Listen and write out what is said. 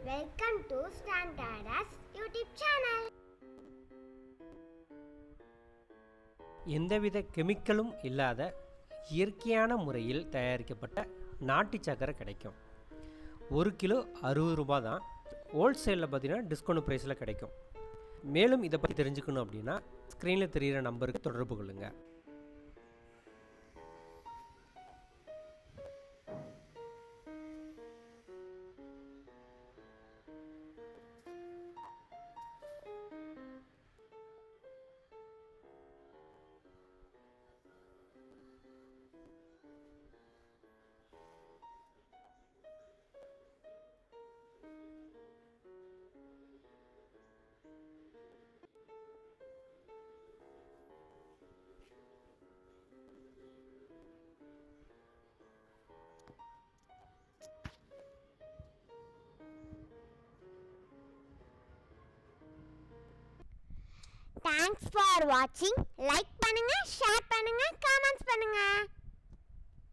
Welcome to Standardas YouTube channel. எந்தவித கெமிக்கலும் இல்லாத இயற்கையான முறையில் தயாரிக்கப்பட்ட நாட்டு சக்கரை கிடைக்கும். 1 கிலோ 60 ரூபாய் தான். ஹோல்சேலில் பார்த்தீங்கன்னா டிஸ்கவுண்ட் ப்ரைஸில் கிடைக்கும். மேலும் இதை பற்றி தெரிஞ்சுக்கணும் அப்படின்னா ஸ்க்ரீனில் தெரிகிற நம்பருக்கு தொடர்பு கொள்ளுங்கள். Thanks for watching. Like பண்ணுங்க, share